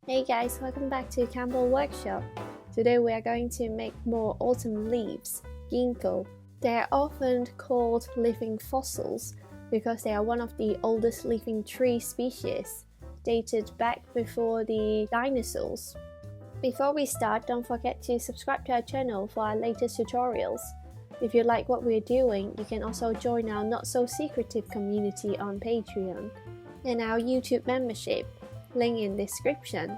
Hey guys, welcome back to Campbell Workshop. Today we are going to make more autumn leaves, Ginkgo. They are often called living fossils because they are one of the oldest living tree species, dated back before the dinosaurs. Before we start, don't forget to subscribe to our channel for our latest tutorials. If you like what we're doing, you can also join our not-so-secretive community on Patreon and our YouTube membership, link in description.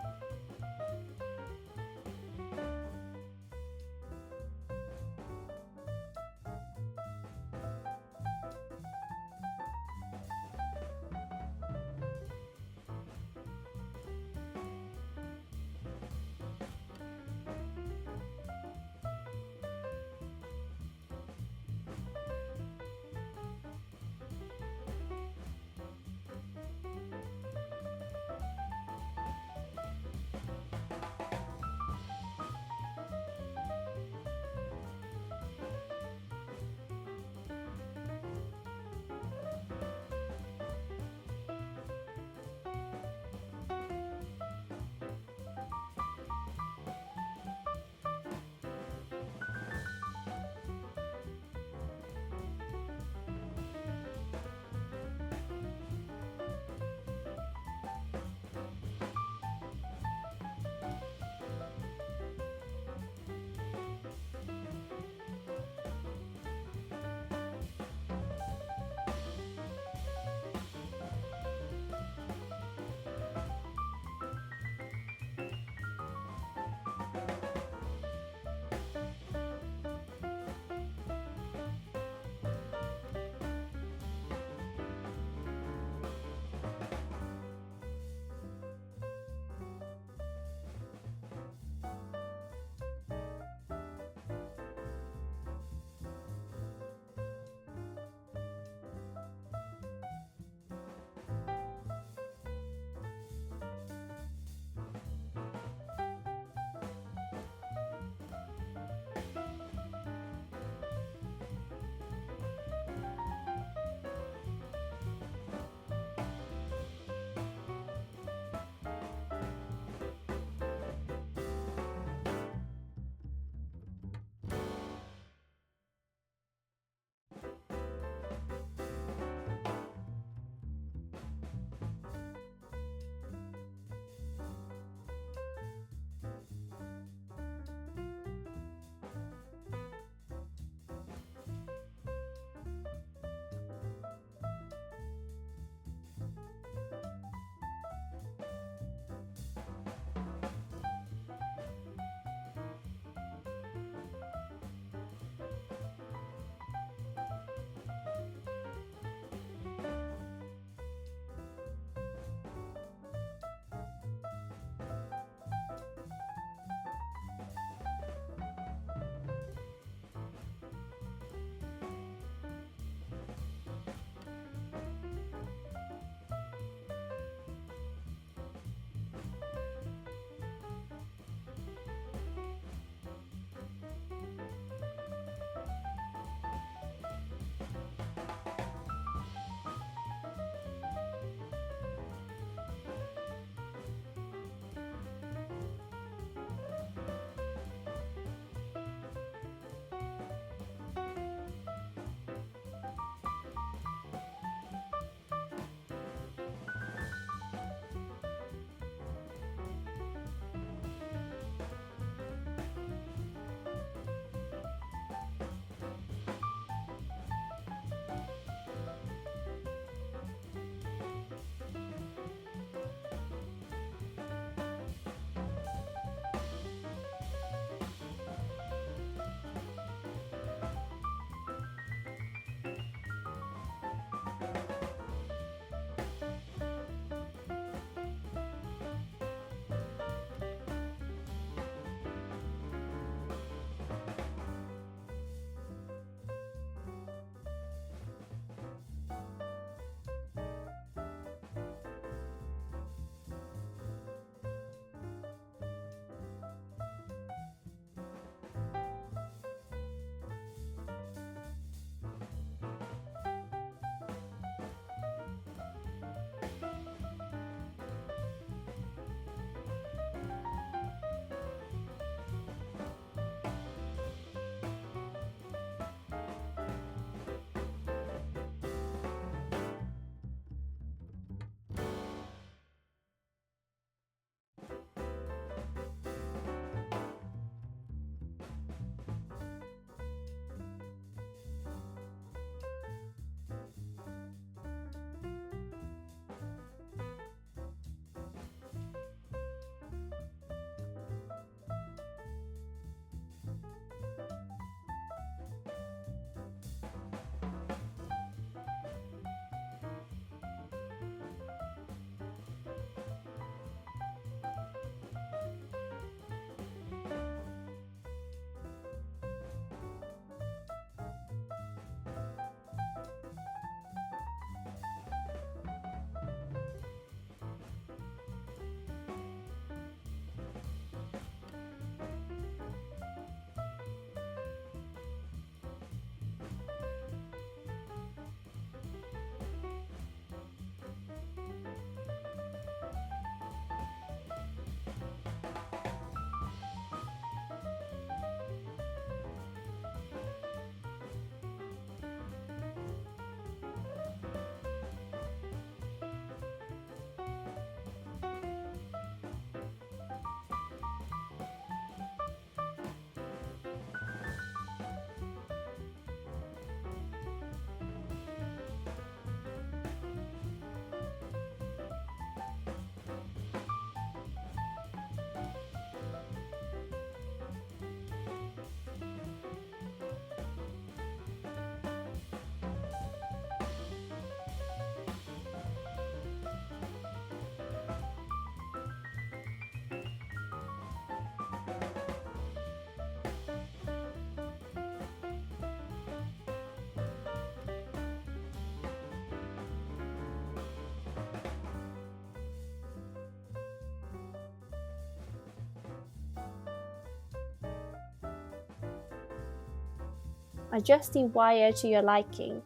Adjust the wire to your liking.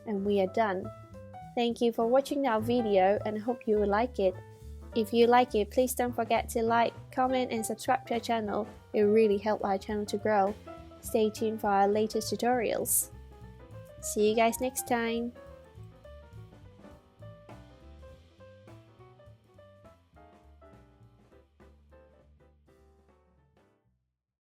And we are done. Thank you for watching our video and hope you will like it. If you like it, please don't forget to like, comment and subscribe to our channel. It will really help our channel to grow. Stay tuned for our latest tutorials. See you guys next time.